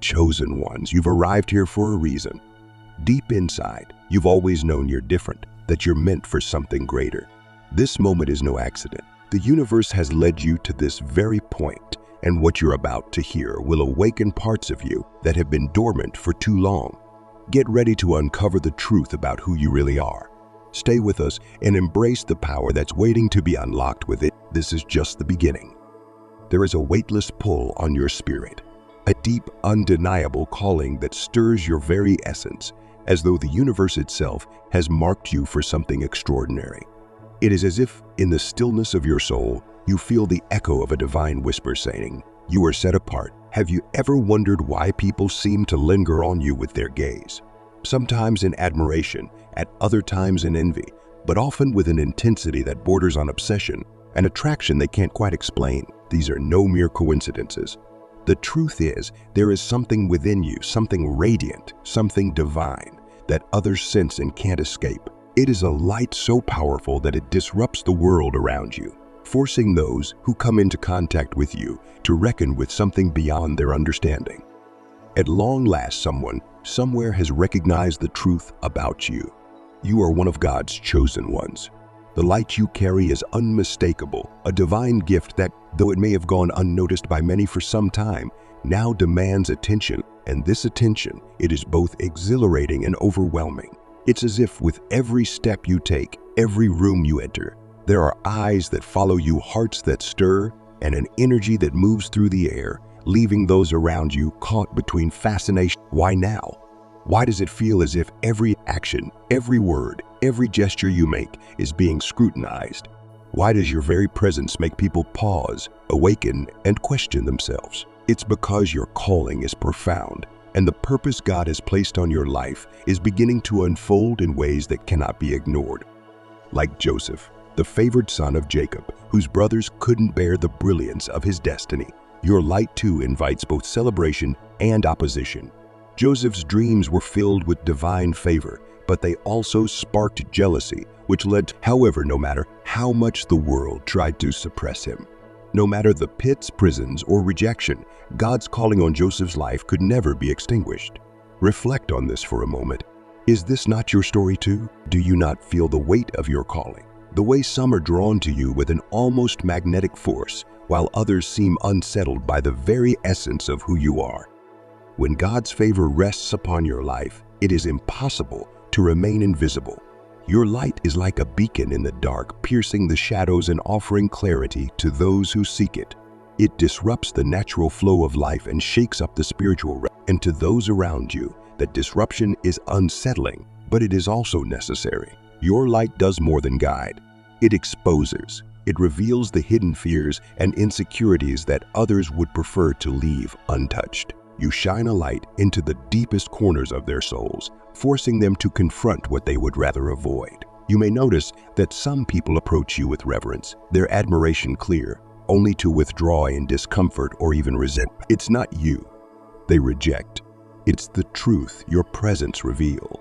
chosen ones. You've arrived here for a reason. Deep inside, you've always known you're different, that you're meant for something greater. This moment is no accident. The universe has led you to this very point, and what you're about to hear will awaken parts of you that have been dormant for too long. Get ready to uncover the truth about who you really are. Stay with us and embrace the power that's waiting to be unlocked with it. This is just the beginning. There is a weightless pull on your spirit, a deep, undeniable calling that stirs your very essence, as though the universe itself has marked you for something extraordinary. It is as if, in the stillness of your soul, you feel the echo of a divine whisper saying, "You are set apart." Have you ever wondered why people seem to linger on you with their gaze? Sometimes in admiration, at other times in envy, but often with an intensity that borders on obsession, an attraction they can't quite explain. These are no mere coincidences. The truth is, there is something within you, something radiant, something divine, that others sense and can't escape. It is a light so powerful that it disrupts the world around you, forcing those who come into contact with you to reckon with something beyond their understanding. At long last, someone, somewhere has recognized the truth about you. You are one of God's chosen ones. The light you carry is unmistakable, a divine gift that, though it may have gone unnoticed by many for some time, now demands attention, and this attention, it is both exhilarating and overwhelming. It's as if with every step you take, every room you enter, there are eyes that follow you, hearts that stir, and an energy that moves through the air, leaving those around you caught between fascination. Why now? Why does it feel as if every action, every word, every gesture you make is being scrutinized? Why does your very presence make people pause, awaken, and question themselves? It's because your calling is profound, and the purpose God has placed on your life is beginning to unfold in ways that cannot be ignored. Like Joseph, the favored son of Jacob, whose brothers couldn't bear the brilliance of his destiny, your light too invites both celebration and opposition. Joseph's dreams were filled with divine favor, but they also sparked jealousy, which led to, however, no matter how much the world tried to suppress him, no matter the pits, prisons, or rejection, God's calling on Joseph's life could never be extinguished. Reflect on this for a moment. Is this not your story too? Do you not feel the weight of your calling? The way some are drawn to you with an almost magnetic force, while others seem unsettled by the very essence of who you are. When God's favor rests upon your life, it is impossible to remain invisible. Your light is like a beacon in the dark, piercing the shadows and offering clarity to those who seek it. It disrupts the natural flow of life and shakes up the spiritual realm. And to those around you, that disruption is unsettling, but it is also necessary. Your light does more than guide. It exposes. It reveals the hidden fears and insecurities that others would prefer to leave untouched. You shine a light into the deepest corners of their souls, forcing them to confront what they would rather avoid. You may notice that some people approach you with reverence, their admiration clear, only to withdraw in discomfort or even resentment. It's not you they reject. It's the truth your presence reveals.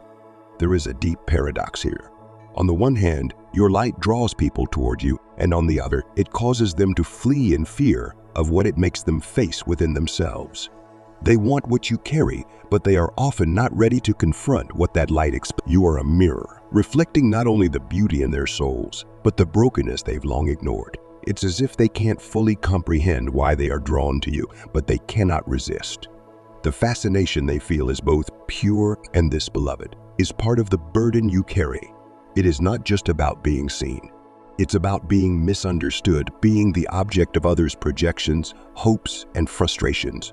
There is a deep paradox here. On the one hand, your light draws people toward you, and on the other, it causes them to flee in fear of what it makes them face within themselves. They want what you carry, but they are often not ready to confront what that light exposes. You are a mirror, reflecting not only the beauty in their souls, but the brokenness they've long ignored. It's as if they can't fully comprehend why they are drawn to you, but they cannot resist. The fascination they feel is both pure, and this, beloved, is part of the burden you carry. It is not just about being seen. It's about being misunderstood, being the object of others' projections, hopes, and frustrations.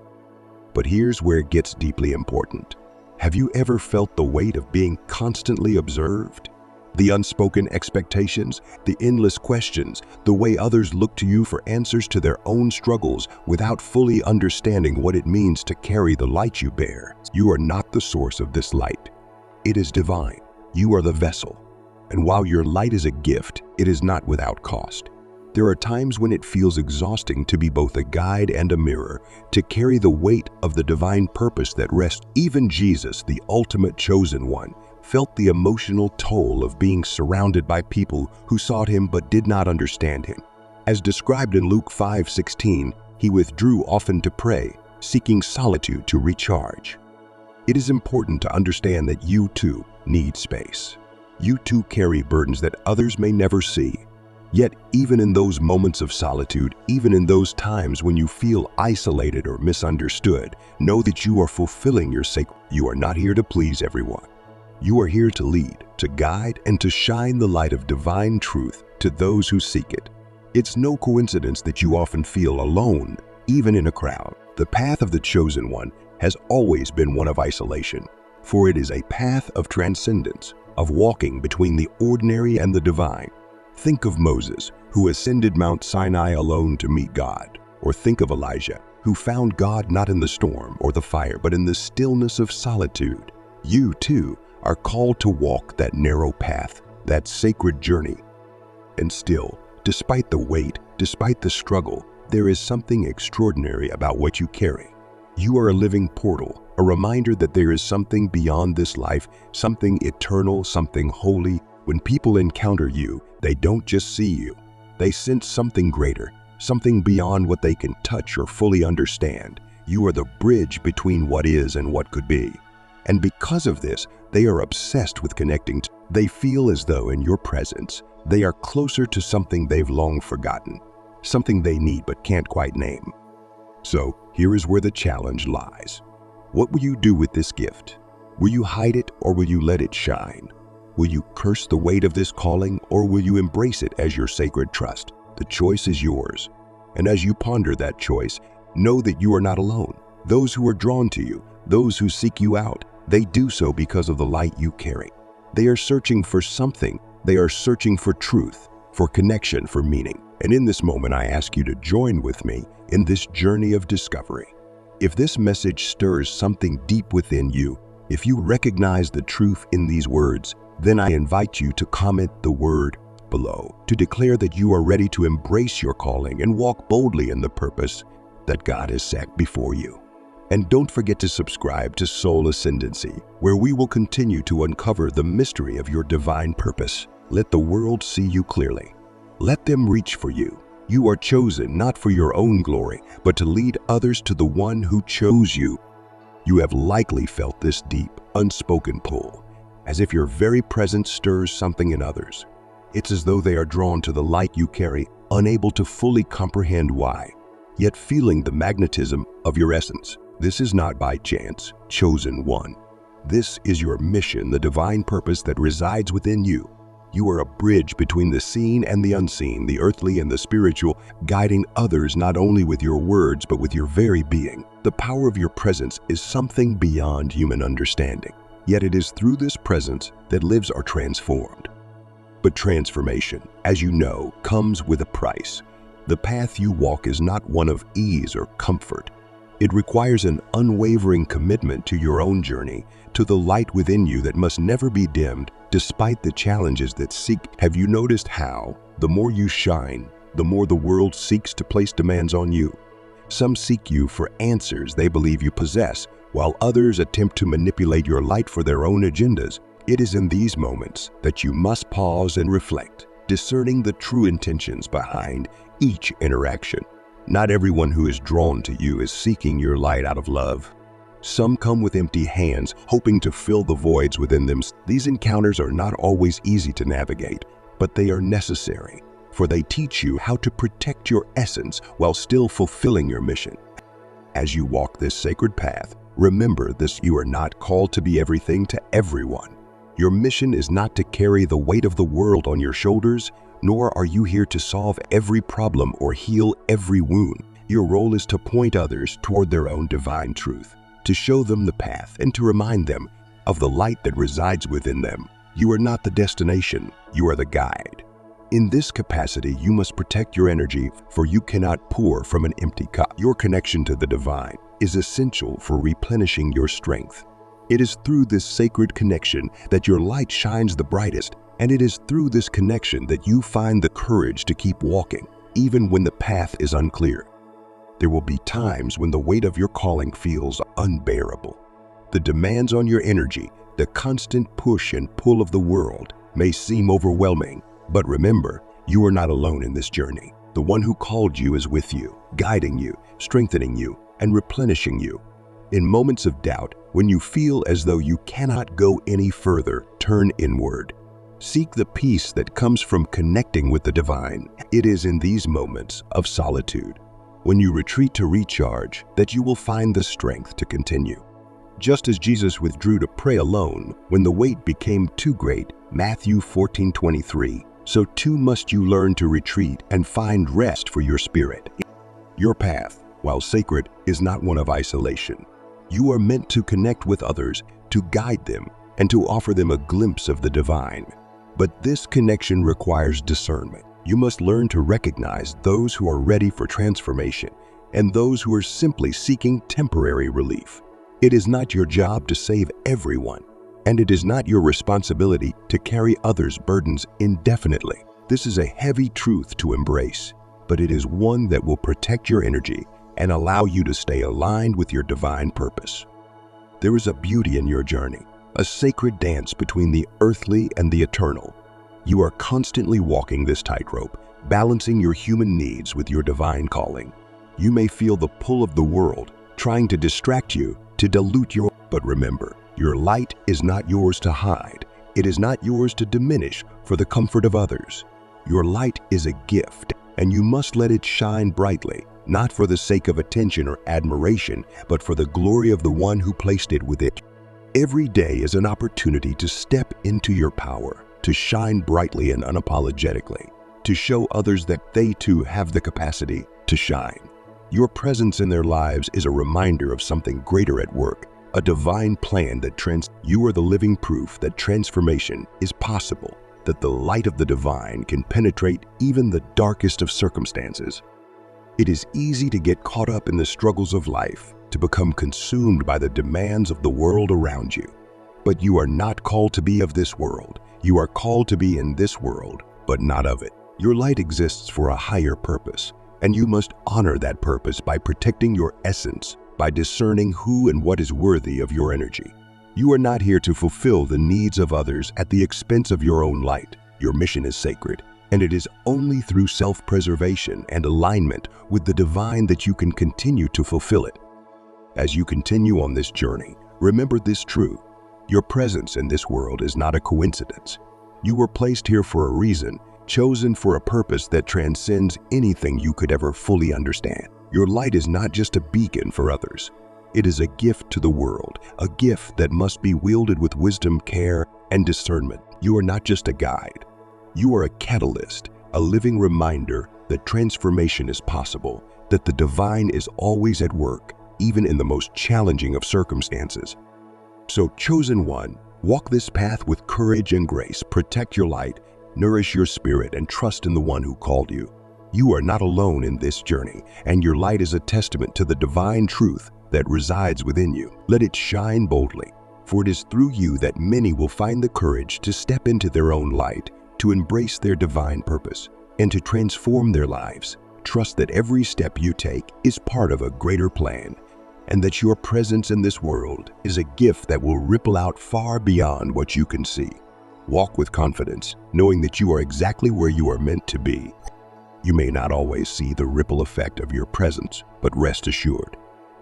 But here's where it gets deeply important. Have you ever felt the weight of being constantly observed? The unspoken expectations, the endless questions, the way others look to you for answers to their own struggles without fully understanding what it means to carry the light you bear. You are not the source of this light. It is divine. You are the vessel. And while your light is a gift, it is not without cost. There are times when it feels exhausting to be both a guide and a mirror, to carry the weight of the divine purpose that rests. Even Jesus, the ultimate chosen one, felt the emotional toll of being surrounded by people who sought him but did not understand him. As described in Luke 5:16, he withdrew often to pray, seeking solitude to recharge. It is important to understand that you too need space. You too carry burdens that others may never see. Yet, even in those moments of solitude, even in those times when you feel isolated or misunderstood, know that you are fulfilling your sacred. You are not here to please everyone. You are here to lead, to guide, and to shine the light of divine truth to those who seek it. It's no coincidence that you often feel alone, even in a crowd. The path of the chosen one has always been one of isolation, for it is a path of transcendence, of walking between the ordinary and the divine. Think of Moses, who ascended Mount Sinai alone to meet God, or think of Elijah, who found God not in the storm or the fire, but in the stillness of solitude. You, too, are called to walk that narrow path, that sacred journey. And still, despite the weight, despite the struggle, there is something extraordinary about what you carry. You are a living portal, a reminder that there is something beyond this life, something eternal, something holy. When people encounter you, they don't just see you. They sense something greater, something beyond what they can touch or fully understand. You are the bridge between what is and what could be. And because of this, they are obsessed with connecting. They feel as though in your presence, they are closer to something they've long forgotten, something they need but can't quite name. So here is where the challenge lies. What will you do with this gift? Will you hide it or will you let it shine? Will you curse the weight of this calling or will you embrace it as your sacred trust? The choice is yours. And as you ponder that choice, know that you are not alone. Those who are drawn to you, those who seek you out, they do so because of the light you carry. They are searching for something. They are searching for truth, for connection, for meaning. And in this moment, I ask you to join with me in this journey of discovery. If this message stirs something deep within you, if you recognize the truth in these words, then I invite you to comment the word below, to declare that you are ready to embrace your calling and walk boldly in the purpose that God has set before you. And don't forget to subscribe to Soul Ascendancy, where we will continue to uncover the mystery of your divine purpose. Let the world see you clearly. Let them reach for you. You are chosen not for your own glory, but to lead others to the one who chose you. You have likely felt this deep, unspoken pull, as if your very presence stirs something in others. It's as though they are drawn to the light you carry, unable to fully comprehend why, yet feeling the magnetism of your essence. This is not by chance, chosen one. This is your mission, the divine purpose that resides within you. You are a bridge between the seen and the unseen, the earthly and the spiritual, guiding others not only with your words, but with your very being. The power of your presence is something beyond human understanding. Yet it is through this presence that lives are transformed. But transformation, as you know, comes with a price. The path you walk is not one of ease or comfort. It requires an unwavering commitment to your own journey, to the light within you that must never be dimmed, despite the challenges that seek. Have you noticed how, the more you shine, the more the world seeks to place demands on you? Some seek you for answers they believe you possess, while others attempt to manipulate your light for their own agendas. It is in these moments that you must pause and reflect, discerning the true intentions behind each interaction. Not everyone who is drawn to you is seeking your light out of love. Some come with empty hands, hoping to fill the voids within them. These encounters are not always easy to navigate, but they are necessary, for they teach you how to protect your essence while still fulfilling your mission. As you walk this sacred path, remember this: you are not called to be everything to everyone. Your mission is not to carry the weight of the world on your shoulders, nor are you here to solve every problem or heal every wound. Your role is to point others toward their own divine truth, to show them the path and to remind them of the light that resides within them. You are not the destination, you are the guide. In this capacity, you must protect your energy, for you cannot pour from an empty cup. Your connection to the divine is essential for replenishing your strength. It is through this sacred connection that your light shines the brightest, and it is through this connection that you find the courage to keep walking, even when the path is unclear. There will be times when the weight of your calling feels unbearable. The demands on your energy, the constant push and pull of the world may seem overwhelming, but remember, you are not alone in this journey. The one who called you is with you, guiding you, strengthening you, and replenishing you. In moments of doubt, when you feel as though you cannot go any further, turn inward. Seek the peace that comes from connecting with the divine. It is in these moments of solitude, when you retreat to recharge, that you will find the strength to continue. Just as Jesus withdrew to pray alone when the weight became too great, Matthew 14:23, so too must you learn to retreat and find rest for your spirit. Your path, while sacred, is not one of isolation. You are meant to connect with others, to guide them, and to offer them a glimpse of the divine. But this connection requires discernment. You must learn to recognize those who are ready for transformation and those who are simply seeking temporary relief. It is not your job to save everyone, and it is not your responsibility to carry others' burdens indefinitely. This is a heavy truth to embrace, but it is one that will protect your energy and allow you to stay aligned with your divine purpose. There is a beauty in your journey, a sacred dance between the earthly and the eternal. You are constantly walking this tightrope, balancing your human needs with your divine calling. You may feel the pull of the world, trying to distract you, to dilute your... But remember, your light is not yours to hide. It is not yours to diminish for the comfort of others. Your light is a gift, and you must let it shine brightly, not for the sake of attention or admiration, but for the glory of the one who placed it within. Every day is an opportunity to step into your power, to shine brightly and unapologetically, to show others that they too have the capacity to shine. Your presence in their lives is a reminder of something greater at work, a divine plan that You are the living proof that transformation is possible, that the light of the divine can penetrate even the darkest of circumstances. It is easy to get caught up in the struggles of life, to become consumed by the demands of the world around you. But you are not called to be of this world. You are called to be in this world, but not of it. Your light exists for a higher purpose, and you must honor that purpose by protecting your essence, by discerning who and what is worthy of your energy. You are not here to fulfill the needs of others at the expense of your own light. Your mission is sacred, and it is only through self-preservation and alignment with the divine that you can continue to fulfill it. As you continue on this journey, remember this truth. Your presence in this world is not a coincidence. You were placed here for a reason, chosen for a purpose that transcends anything you could ever fully understand. Your light is not just a beacon for others. It is a gift to the world, a gift that must be wielded with wisdom, care, and discernment. You are not just a guide. You are a catalyst, a living reminder that transformation is possible, that the divine is always at work, even in the most challenging of circumstances. So, chosen one, walk this path with courage and grace. Protect your light, nourish your spirit, and trust in the one who called you. You are not alone in this journey, and your light is a testament to the divine truth that resides within you. Let it shine boldly, for it is through you that many will find the courage to step into their own light, to embrace their divine purpose, and to transform their lives. Trust that every step you take is part of a greater plan, and that your presence in this world is a gift that will ripple out far beyond what you can see. Walk with confidence, knowing that you are exactly where you are meant to be. You may not always see the ripple effect of your presence, but rest assured,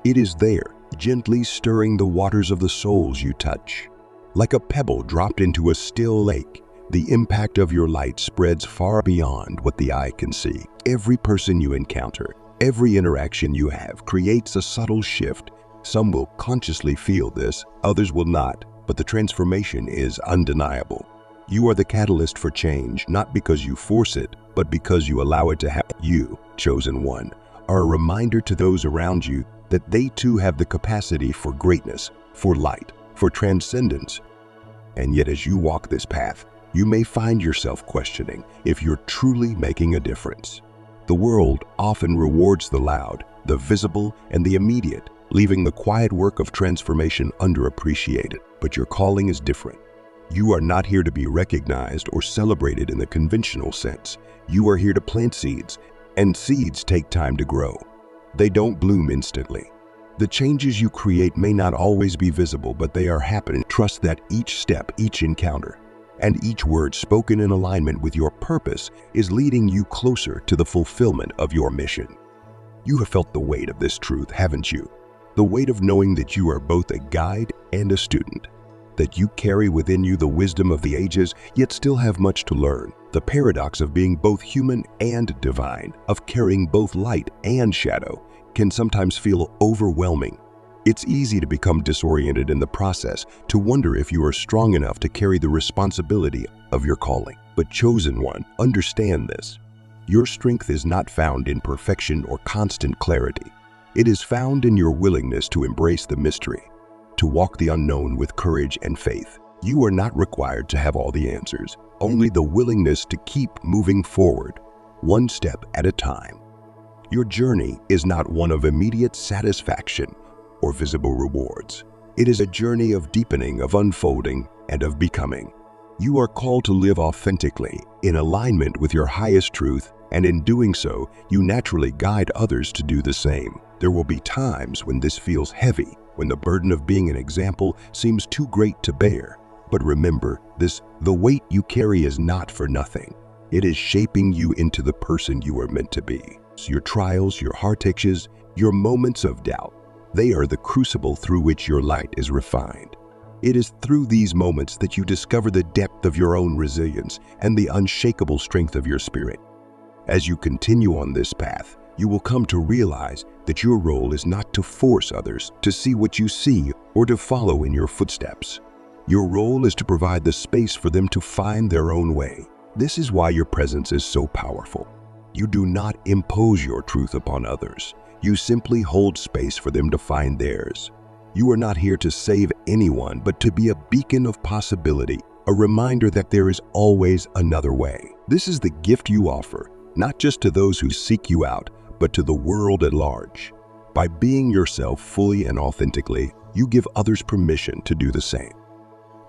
it is there, gently stirring the waters of the souls you touch. Like a pebble dropped into a still lake, the impact of your light spreads far beyond what the eye can see. Every person you encounter, every interaction you have creates a subtle shift. Some will consciously feel this, others will not, but the transformation is undeniable. You are the catalyst for change, not because you force it, but because you allow it to happen. You, chosen one, are a reminder to those around you that they too have the capacity for greatness, for light, for transcendence. And yet as you walk this path, you may find yourself questioning if you're truly making a difference. The world often rewards the loud, the visible, and the immediate, leaving the quiet work of transformation underappreciated. But your calling is different. You are not here to be recognized or celebrated in the conventional sense. You are here to plant seeds, and seeds take time to grow. They don't bloom instantly. The changes you create may not always be visible, but they are happening. Trust that each step, each encounter, and each word spoken in alignment with your purpose is leading you closer to the fulfillment of your mission. You have felt the weight of this truth, haven't you? The weight of knowing that you are both a guide and a student, that you carry within you the wisdom of the ages, yet still have much to learn. The paradox of being both human and divine, of carrying both light and shadow, can sometimes feel overwhelming. It's easy to become disoriented in the process, to wonder if you are strong enough to carry the responsibility of your calling. But chosen one, understand this. Your strength is not found in perfection or constant clarity. It is found in your willingness to embrace the mystery, to walk the unknown with courage and faith. You are not required to have all the answers, only the willingness to keep moving forward, one step at a time. Your journey is not one of immediate satisfaction or visible rewards. It is a journey of deepening, of unfolding, and of becoming. You are called to live authentically, in alignment with your highest truth, and in doing so, you naturally guide others to do the same. There will be times when this feels heavy, when the burden of being an example seems too great to bear. But remember this, the weight you carry is not for nothing. It is shaping you into the person you are meant to be. So your trials, your heartaches, your moments of doubt, they are the crucible through which your light is refined. It is through these moments that you discover the depth of your own resilience and the unshakable strength of your spirit. As you continue on this path, you will come to realize that your role is not to force others to see what you see or to follow in your footsteps. Your role is to provide the space for them to find their own way. This is why your presence is so powerful. You do not impose your truth upon others. You simply hold space for them to find theirs. You are not here to save anyone, but to be a beacon of possibility, a reminder that there is always another way. This is the gift you offer, not just to those who seek you out, but to the world at large. By being yourself fully and authentically, you give others permission to do the same.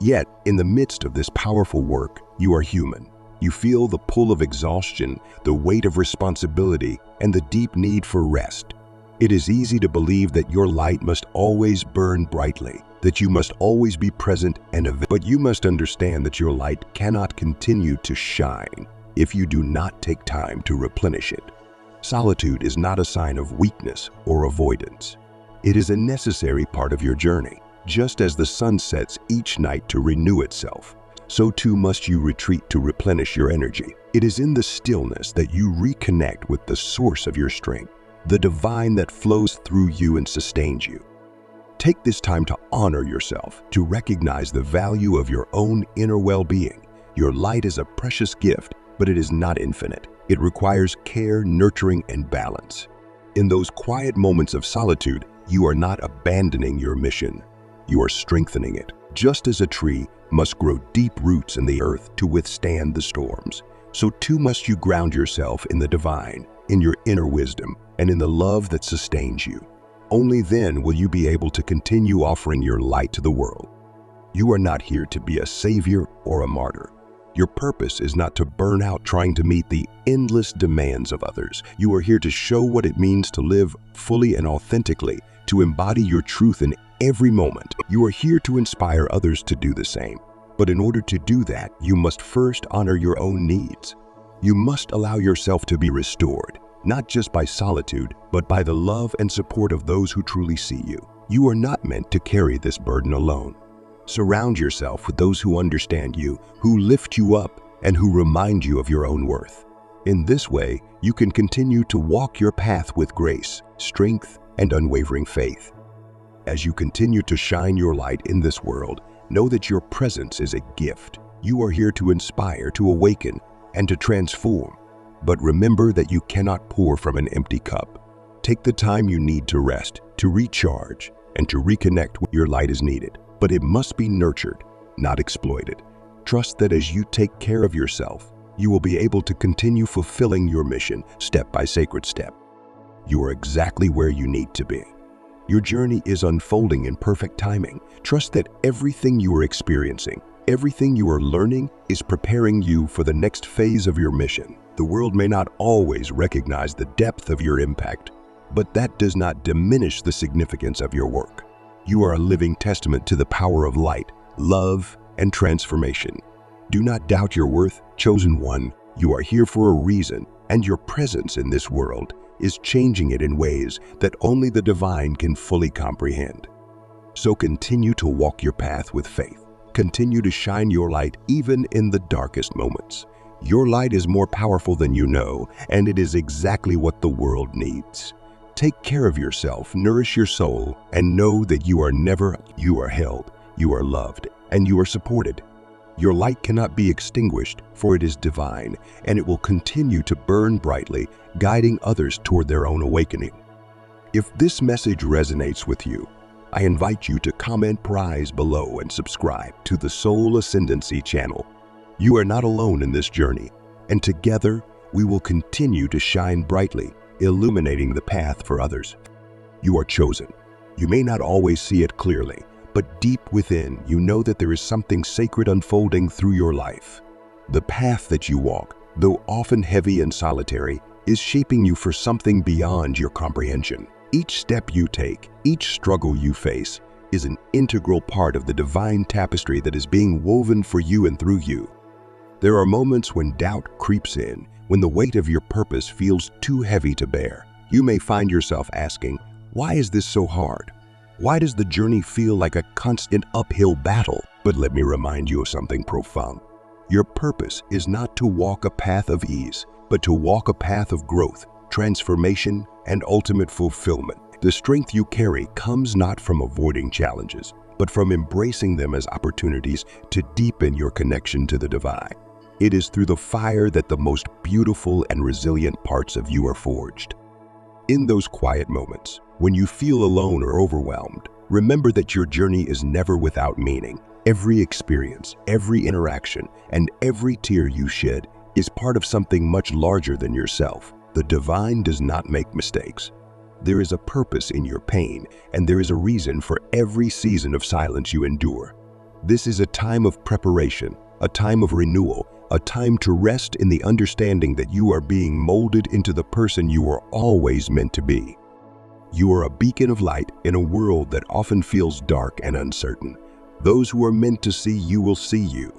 Yet, in the midst of this powerful work, you are human. You feel the pull of exhaustion, the weight of responsibility, and the deep need for rest. It is easy to believe that your light must always burn brightly, that you must always be present and available. But you must understand that your light cannot continue to shine if you do not take time to replenish it. Solitude is not a sign of weakness or avoidance. It is a necessary part of your journey. Just as the sun sets each night to renew itself, so too must you retreat to replenish your energy. It is in the stillness that you reconnect with the source of your strength, the divine that flows through you and sustains you. Take this time to honor yourself, to recognize the value of your own inner well-being. Your light is a precious gift, but it is not infinite. It requires care, nurturing, and balance. In those quiet moments of solitude, you are not abandoning your mission. You are strengthening it. Just as a tree must grow deep roots in the earth to withstand the storms, so too must you ground yourself in the divine, in your inner wisdom, and in the love that sustains you. Only then will you be able to continue offering your light to the world. You are not here to be a savior or a martyr. Your purpose is not to burn out trying to meet the endless demands of others. You are here to show what it means to live fully and authentically, to embody your truth in every moment. You are here to inspire others to do the same. But in order to do that, you must first honor your own needs. You must allow yourself to be restored, not just by solitude, but by the love and support of those who truly see you. You are not meant to carry this burden alone. Surround yourself with those who understand you, who lift you up, and who remind you of your own worth. In this way, you can continue to walk your path with grace, strength, and unwavering faith. As you continue to shine your light in this world, know that your presence is a gift. You are here to inspire, to awaken, and to transform. But remember that you cannot pour from an empty cup. Take the time you need to rest, to recharge, and to reconnect when your light is needed. But it must be nurtured, not exploited. Trust that as you take care of yourself, you will be able to continue fulfilling your mission step by sacred step. You are exactly where you need to be. Your journey is unfolding in perfect timing. Trust that everything you are experiencing, everything you are learning, is preparing you for the next phase of your mission. The world may not always recognize the depth of your impact, but that does not diminish the significance of your work. You are a living testament to the power of light, love, and transformation. Do not doubt your worth, chosen one. You are here for a reason, and your presence in this world is changing it in ways that only the divine can fully comprehend. So continue to walk your path with faith. Continue to shine your light even in the darkest moments. Your light is more powerful than you know, and it is exactly what the world needs. Take care of yourself, nourish your soul, and know that you are held, you are loved, and you are supported. Your light cannot be extinguished, for it is divine, and it will continue to burn brightly, guiding others toward their own awakening. If this message resonates with you, I invite you to comment prize below and subscribe to the Soul Ascendancy channel. You are not alone in this journey, and together we will continue to shine brightly, illuminating the path for others. You are chosen. You may not always see it clearly, but deep within, you know that there is something sacred unfolding through your life. The path that you walk, though often heavy and solitary, is shaping you for something beyond your comprehension. Each step you take, each struggle you face, is an integral part of the divine tapestry that is being woven for you and through you. There are moments when doubt creeps in, when the weight of your purpose feels too heavy to bear. You may find yourself asking, why is this so hard? Why does the journey feel like a constant uphill battle? But let me remind you of something profound. Your purpose is not to walk a path of ease, but to walk a path of growth, transformation, and ultimate fulfillment. The strength you carry comes not from avoiding challenges, but from embracing them as opportunities to deepen your connection to the divine. It is through the fire that the most beautiful and resilient parts of you are forged. In those quiet moments, when you feel alone or overwhelmed, remember that your journey is never without meaning. Every experience, every interaction, and every tear you shed is part of something much larger than yourself. The divine does not make mistakes. There is a purpose in your pain, and there is a reason for every season of silence you endure. This is a time of preparation, a time of renewal, a time to rest in the understanding that you are being molded into the person you were always meant to be. You are a beacon of light in a world that often feels dark and uncertain. Those who are meant to see you will see you.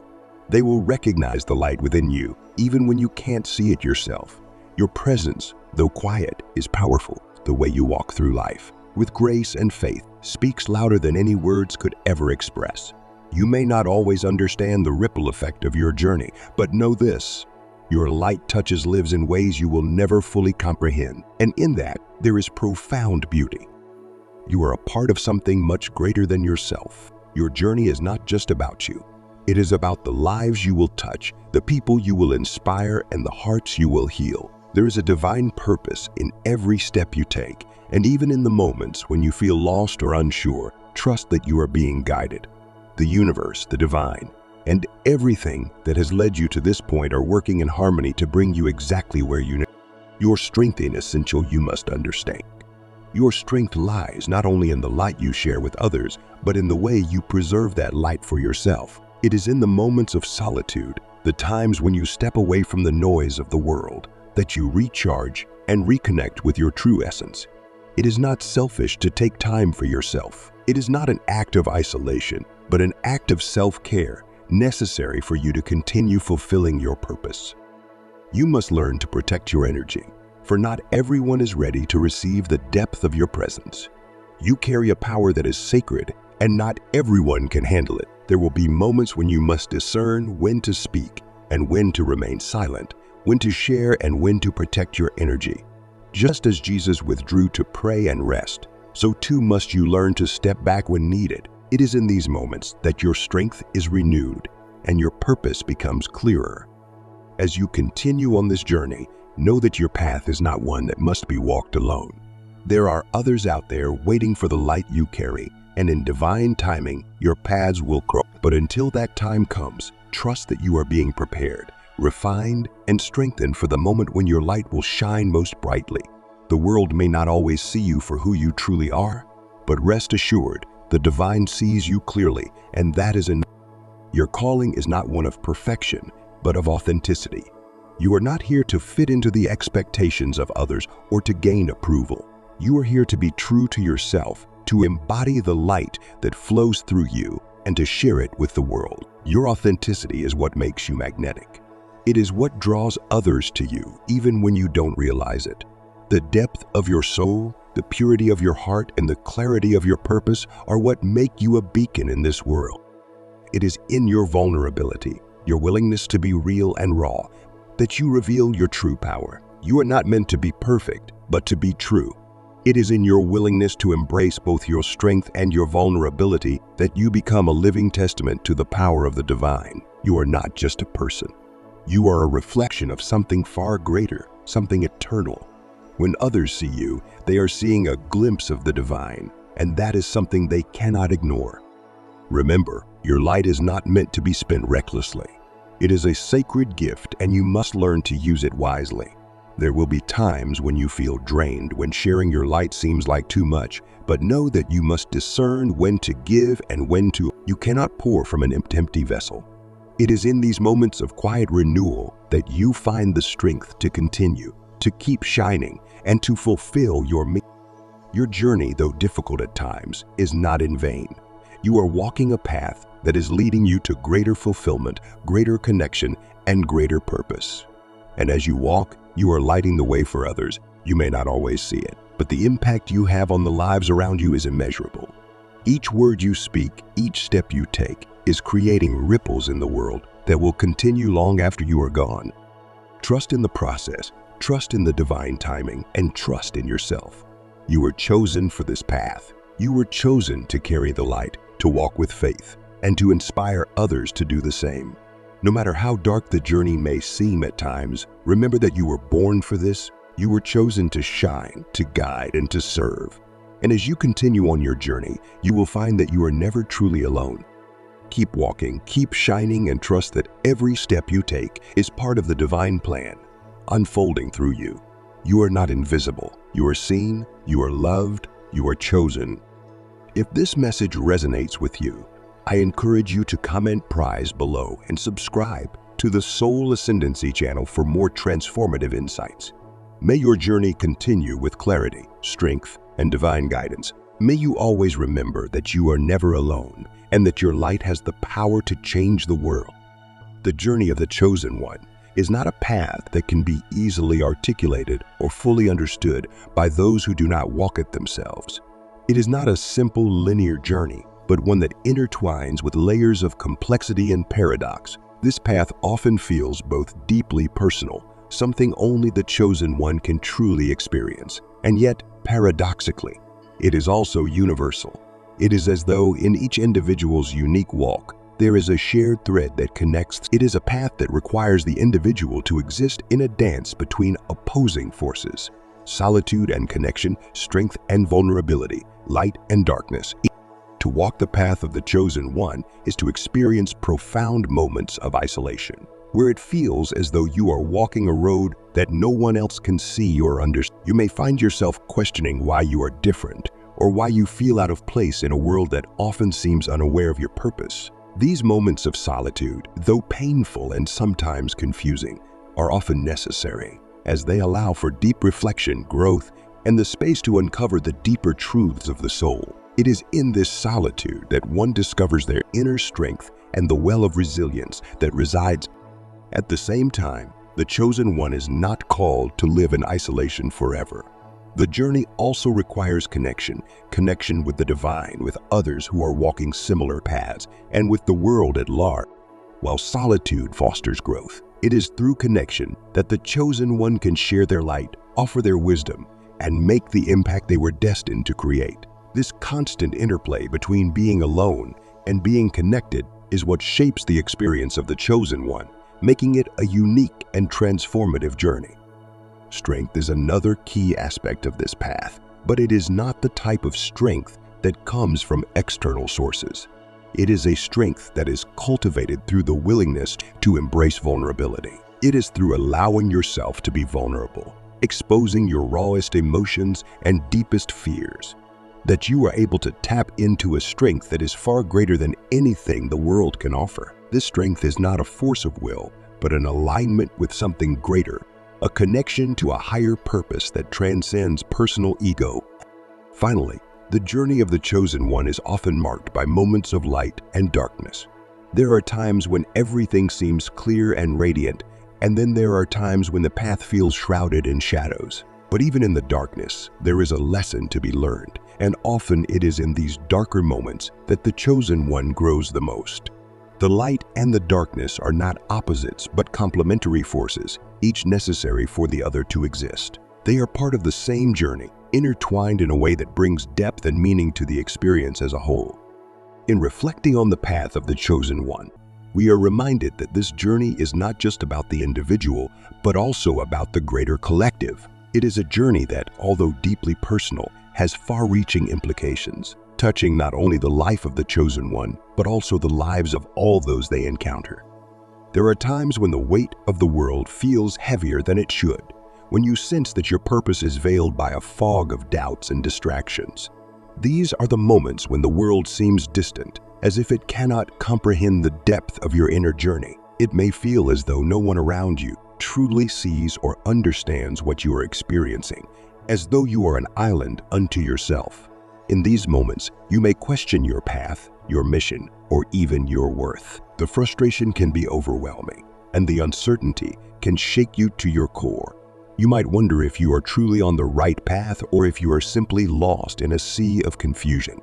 They will recognize the light within you, even when you can't see it yourself. Your presence, though quiet, is powerful. The way you walk through life, with grace and faith, speaks louder than any words could ever express. You may not always understand the ripple effect of your journey, but know this: your light touches lives in ways you will never fully comprehend, and in that, there is profound beauty. You are a part of something much greater than yourself. Your journey is not just about you. It is about the lives you will touch, the people you will inspire, and the hearts you will heal. There is a divine purpose in every step you take, and even in the moments when you feel lost or unsure, trust that you are being guided. The universe, the divine, and everything that has led you to this point are working in harmony to bring you exactly where you need. Your strength is essential, you must understand. Your strength lies not only in the light you share with others, but in the way you preserve that light for yourself. It is in the moments of solitude, the times when you step away from the noise of the world, that you recharge and reconnect with your true essence. It is not selfish to take time for yourself. It is not an act of isolation, but an act of self-care necessary for you to continue fulfilling your purpose. You must learn to protect your energy, for not everyone is ready to receive the depth of your presence. You carry a power that is sacred, and not everyone can handle it. There will be moments when you must discern when to speak and when to remain silent, when to share and when to protect your energy. Just as Jesus withdrew to pray and rest, so too must you learn to step back when needed. It is in these moments that your strength is renewed and your purpose becomes clearer. As you continue on this journey, know that your path is not one that must be walked alone. There are others out there waiting for the light you carry, and in divine timing, your paths will cross. But until that time comes, trust that you are being prepared, refined, and strengthened for the moment when your light will shine most brightly. The world may not always see you for who you truly are, but rest assured, the divine sees you clearly, and that is enough. Your calling is not one of perfection, but of authenticity. You are not here to fit into the expectations of others or to gain approval. You are here to be true to yourself, to embody the light that flows through you, and to share it with the world. Your authenticity is what makes you magnetic. It is what draws others to you, even when you don't realize it. The depth of your soul, the purity of your heart, and the clarity of your purpose are what make you a beacon in this world. It is in your vulnerability, your willingness to be real and raw, that you reveal your true power. You are not meant to be perfect, but to be true. It is in your willingness to embrace both your strength and your vulnerability that you become a living testament to the power of the divine. You are not just a person. You are a reflection of something far greater, something eternal. When others see you, they are seeing a glimpse of the divine, and that is something they cannot ignore. Remember, your light is not meant to be spent recklessly. It is a sacred gift, and you must learn to use it wisely. There will be times when you feel drained, when sharing your light seems like too much, but know that you must discern when to give and when to. You cannot pour from an empty vessel. It is in these moments of quiet renewal that you find the strength to continue, to keep shining, and to fulfill your mission. Your journey, though difficult at times, is not in vain. You are walking a path that is leading you to greater fulfillment, greater connection, and greater purpose. And as you walk, you are lighting the way for others. You may not always see it, but the impact you have on the lives around you is immeasurable. Each word you speak, each step you take, is creating ripples in the world that will continue long after you are gone. Trust in the process, trust in the divine timing, and trust in yourself. You were chosen for this path. You were chosen to carry the light, to walk with faith, and to inspire others to do the same. No matter how dark the journey may seem at times, remember that you were born for this. You were chosen to shine, to guide, and to serve. And as you continue on your journey, you will find that you are never truly alone. Keep walking, keep shining, and trust that every step you take is part of the divine plan, unfolding through you. You are not invisible. You are seen, you are loved, you are chosen. If this message resonates with you, I encourage you to comment prize below and subscribe to the Soul Ascendancy channel for more transformative insights. May your journey continue with clarity, strength, and divine guidance. May you always remember that you are never alone and that your light has the power to change the world. The journey of the chosen one is not a path that can be easily articulated or fully understood by those who do not walk it themselves. It is not a simple linear journey, but one that intertwines with layers of complexity and paradox. This path often feels both deeply personal, something only the chosen one can truly experience, and yet, paradoxically, it is also universal. It is as though in each individual's unique walk, there is a shared thread that connects. It is a path that requires the individual to exist in a dance between opposing forces: solitude and connection, strength and vulnerability, light and darkness. To walk the path of the chosen one is to experience profound moments of isolation, where it feels as though you are walking a road that no one else can see or understand. You may find yourself questioning why you are different, or why you feel out of place in a world that often seems unaware of your purpose. These moments of solitude, though painful and sometimes confusing, are often necessary, as they allow for deep reflection, growth, and the space to uncover the deeper truths of the soul. It is in this solitude that one discovers their inner strength and the well of resilience that resides. At the same time, the chosen one is not called to live in isolation forever. The journey also requires connection with the divine, with others who are walking similar paths, and with the world at large. While solitude fosters growth, it is through connection that the chosen one can share their light, offer their wisdom, and make the impact they were destined to create. This constant interplay between being alone and being connected is what shapes the experience of the chosen one, making it a unique and transformative journey. Strength is another key aspect of this path, but it is not the type of strength that comes from external sources. It is a strength that is cultivated through the willingness to embrace vulnerability. It is through allowing yourself to be vulnerable, exposing your rawest emotions and deepest fears, that you are able to tap into a strength that is far greater than anything the world can offer. This strength is not a force of will, but an alignment with something greater, a connection to a higher purpose that transcends personal ego. Finally, the journey of the chosen one is often marked by moments of light and darkness. There are times when everything seems clear and radiant, and then there are times when the path feels shrouded in shadows. But even in the darkness, there is a lesson to be learned, and often it is in these darker moments that the chosen one grows the most. The light and the darkness are not opposites but complementary forces, each necessary for the other to exist. They are part of the same journey, intertwined in a way that brings depth and meaning to the experience as a whole. In reflecting on the path of the chosen one, we are reminded that this journey is not just about the individual, but also about the greater collective. It is a journey that, although deeply personal, has far-reaching implications, touching not only the life of the chosen one, but also the lives of all those they encounter. There are times when the weight of the world feels heavier than it should, when you sense that your purpose is veiled by a fog of doubts and distractions. These are the moments when the world seems distant, as if it cannot comprehend the depth of your inner journey. It may feel as though no one around you truly sees or understands what you are experiencing, as though you are an island unto yourself. In these moments, you may question your path, your mission, or even your worth. The frustration can be overwhelming, and the uncertainty can shake you to your core. You might wonder if you are truly on the right path or if you are simply lost in a sea of confusion.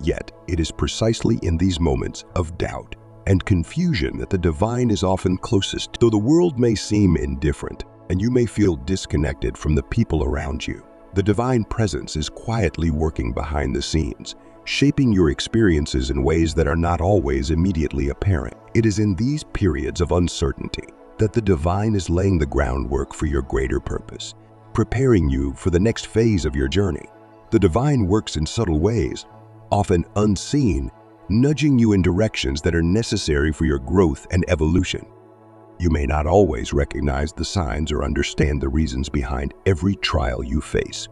Yet, it is precisely in these moments of doubt and confusion that the divine is often closest. Though the world may seem indifferent, and you may feel disconnected from the people around you, the divine presence is quietly working behind the scenes, shaping your experiences in ways that are not always immediately apparent. It is in these periods of uncertainty that the divine is laying the groundwork for your greater purpose, preparing you for the next phase of your journey. The divine works in subtle ways, often unseen, nudging you in directions that are necessary for your growth and evolution. You may not always recognize the signs or understand the reasons behind every trial you face.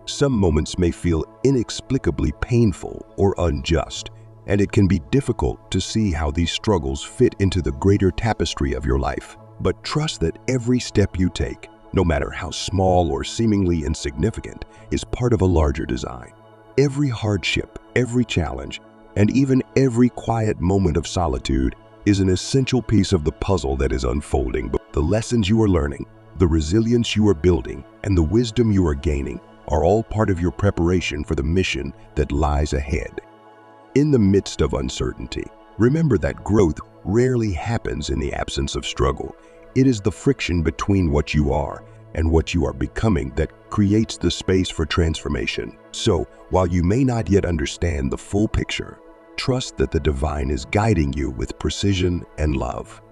Some moments may feel inexplicably painful or unjust, and it can be difficult to see how these struggles fit into the greater tapestry of your life. But trust that every step you take, no matter how small or seemingly insignificant, is part of a larger design. Every hardship, every challenge, and even every quiet moment of solitude is an essential piece of the puzzle that is unfolding. But the lessons you are learning, the resilience you are building, and the wisdom you are gaining are all part of your preparation for the mission that lies ahead. In the midst of uncertainty, remember that growth rarely happens in the absence of struggle. It is the friction between what you are and what you are becoming that creates the space for transformation. So, while you may not yet understand the full picture, trust that the divine is guiding you with precision and love.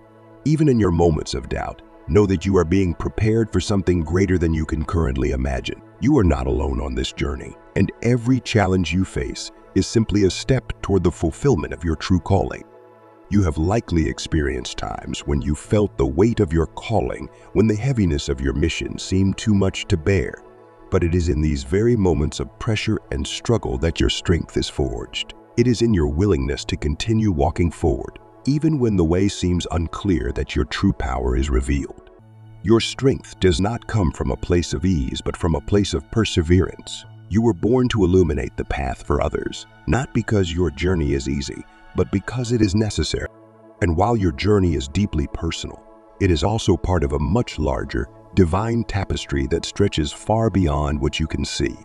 Even in your moments of doubt, know that you are being prepared for something greater than you can currently imagine. You are not alone on this journey, and every challenge you face is simply a step toward the fulfillment of your true calling. You have likely experienced times when you felt the weight of your calling, when the heaviness of your mission seemed too much to bear. But it is in these very moments of pressure and struggle that your strength is forged. It is in your willingness to continue walking forward, even when the way seems unclear, that your true power is revealed. Your strength does not come from a place of ease, but from a place of perseverance. You were born to illuminate the path for others, not because your journey is easy, but because it is necessary. And while your journey is deeply personal, it is also part of a much larger, divine tapestry that stretches far beyond what you can see.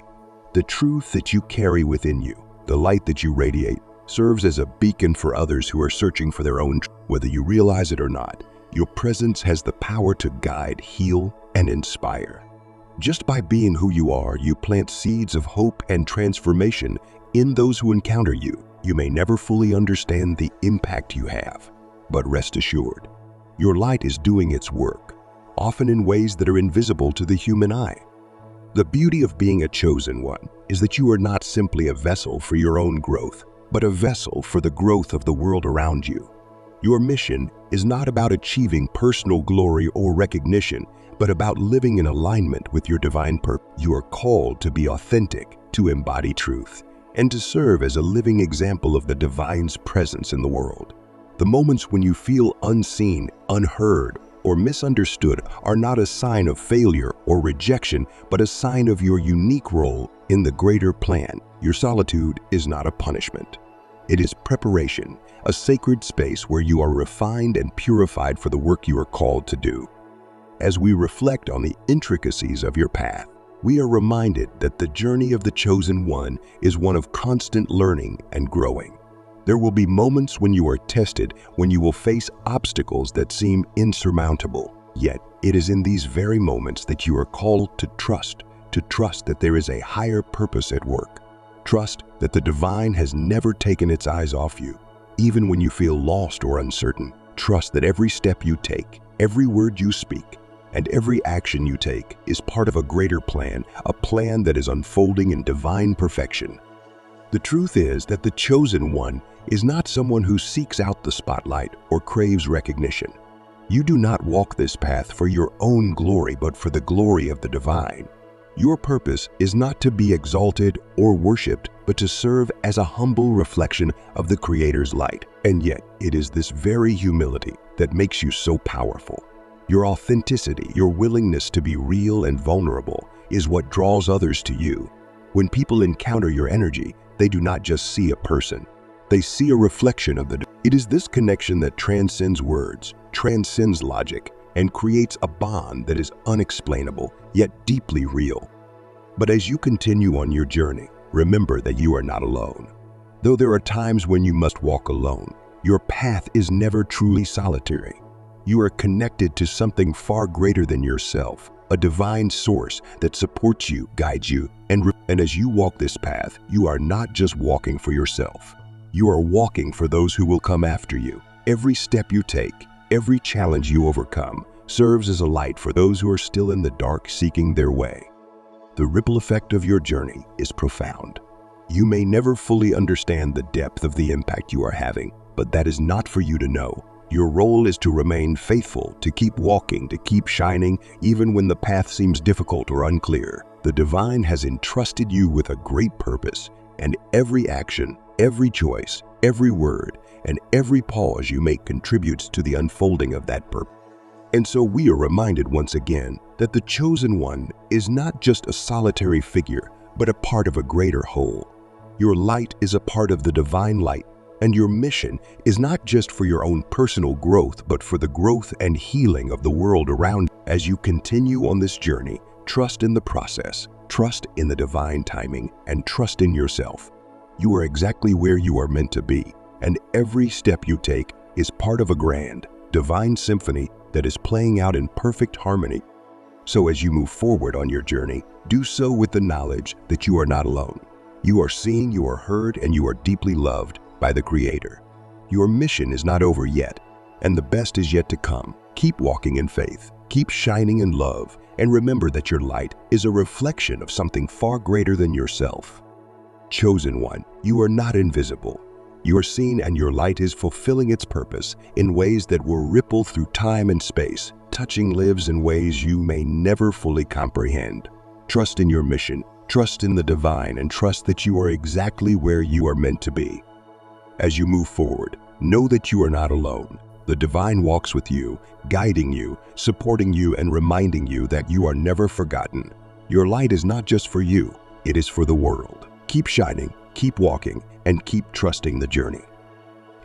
The truth that you carry within you, the light that you radiate, serves as a beacon for others who are searching for their own truth. Whether you realize it or not, your presence has the power to guide, heal, and inspire. Just by being who you are, you plant seeds of hope and transformation in those who encounter you. You may never fully understand the impact you have, but rest assured, your light is doing its work, often in ways that are invisible to the human eye. The beauty of being a chosen one is that you are not simply a vessel for your own growth, but a vessel for the growth of the world around you. Your mission is not about achieving personal glory or recognition, but about living in alignment with your divine purpose. You are called to be authentic, to embody truth, and to serve as a living example of the divine's presence in the world. The moments when you feel unseen, unheard, or misunderstood are not a sign of failure or rejection, but a sign of your unique role in the greater plan. Your solitude is not a punishment. It is preparation, a sacred space where you are refined and purified for the work you are called to do. As we reflect on the intricacies of your path, we are reminded that the journey of the chosen one is one of constant learning and growing. There will be moments when you are tested, when you will face obstacles that seem insurmountable. Yet, it is in these very moments that you are called to trust that there is a higher purpose at work. Trust that the divine has never taken its eyes off you, even when you feel lost or uncertain. Trust that every step you take, every word you speak, and every action you take is part of a greater plan, a plan that is unfolding in divine perfection. The truth is that the chosen one is not someone who seeks out the spotlight or craves recognition. You do not walk this path for your own glory, but for the glory of the divine. Your purpose is not to be exalted or worshipped, but to serve as a humble reflection of the Creator's light. And yet, it is this very humility that makes you so powerful. Your authenticity, your willingness to be real and vulnerable, is what draws others to you. When people encounter your energy, they do not just see a person. They see a reflection of the. It is this connection that transcends words, transcends logic, and creates a bond that is unexplainable, yet deeply real. But as you continue on your journey, remember that you are not alone. Though there are times when you must walk alone, your path is never truly solitary. You are connected to something far greater than yourself, a divine source that supports you, guides you, and as you walk this path, you are not just walking for yourself. You are walking for those who will come after you. Every step you take, every challenge you overcome, serves as a light for those who are still in the dark seeking their way. The ripple effect of your journey is profound. You may never fully understand the depth of the impact you are having, but that is not for you to know. Your role is to remain faithful, to keep walking, to keep shining, even when the path seems difficult or unclear. The divine has entrusted you with a great purpose, and every action, every choice, every word, and every pause you make contributes to the unfolding of that purpose. And so we are reminded once again that the chosen one is not just a solitary figure, but a part of a greater whole. Your light is a part of the divine light, and your mission is not just for your own personal growth, but for the growth and healing of the world around you. As you continue on this journey, trust in the process, trust in the divine timing, and trust in yourself. You are exactly where you are meant to be, and every step you take is part of a grand, divine symphony that is playing out in perfect harmony. So as you move forward on your journey, do so with the knowledge that you are not alone. You are seen, you are heard, and you are deeply loved by the Creator. Your mission is not over yet, and the best is yet to come. Keep walking in faith, keep shining in love, and remember that your light is a reflection of something far greater than yourself. Chosen one, you are not invisible. You are seen, and your light is fulfilling its purpose in ways that will ripple through time and space, touching lives in ways you may never fully comprehend. Trust in your mission, trust in the divine, and trust that you are exactly where you are meant to be. As you move forward, know that you are not alone. The divine walks with you, guiding you, supporting you, and reminding you that you are never forgotten. Your light is not just for you, it is for the world. Keep shining, keep walking, and keep trusting the journey.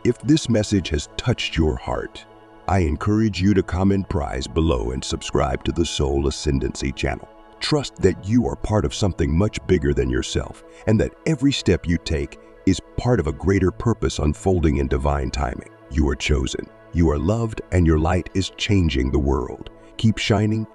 If this message has touched your heart, I encourage you to comment prize below and subscribe to the Soul Ascendancy channel. Trust that you are part of something much bigger than yourself, and that every step you take is part of a greater purpose unfolding in divine timing. You are chosen, you are loved, and your light is changing the world. Keep shining,